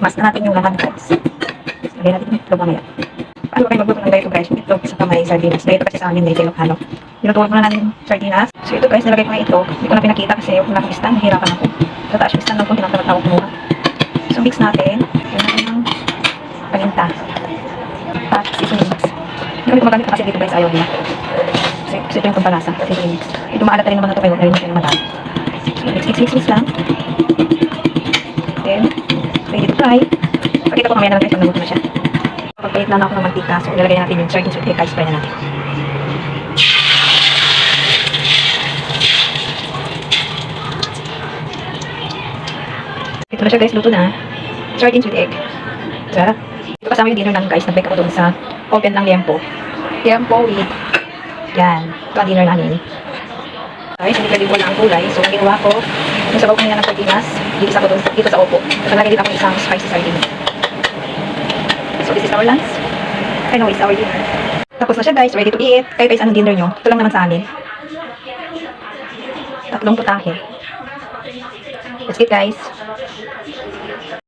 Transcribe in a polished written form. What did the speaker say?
mas na natin yung laman guys. Lagyan natin yung itlog mamaya. Paano kayo magluto ng ganito guys? Itlog sa kamay, sardinas. Ganito kasi sa amin, may halo. Tinutuwag muna natin yung sardinas. So ito guys, nilagay ko na ito. Hindi ko na pinakita kasi wala akong istan. Nahirapan ako. Tataas yung istan lang kung tinatawag ko muna. So mix natin. Lagyan natin yung paninta. At seasoning mix. Hindi kami gumagamit kasi dito guys, ayaw nila. Kasi ito yung pampalasa. Seasoning mix. Ito maalat na rin naman ito kayo. Narinig natin yung madami. So mix lang. Then, ready to fry. Pakita ko mamaya naman guys kung naluto na siya. Pagpahit lang ako ng mantika. So ilalagay natin yung sardines with egg. Ice fry na natin. Ito na siya guys, luto na. Sardines with egg. Sarap. Ito kasama yung dinner namin guys. Nag-bake ako doon sa oven ng liempo. Liempo with yan. Ito ang dinner namin. Guys, hindi pwede wala ang gulay. So ang ginawa ko, yung sabaw kanina ng sardinas, dito sa opo. At nalagay din ako isang spicy sardines. So this is our lunch. I know it's our dinner. Tapos na siya guys, ready to eat. Kayo guys, anong dinner nyo? Ito lang naman sa amin. 3 putahe. Let's eat guys.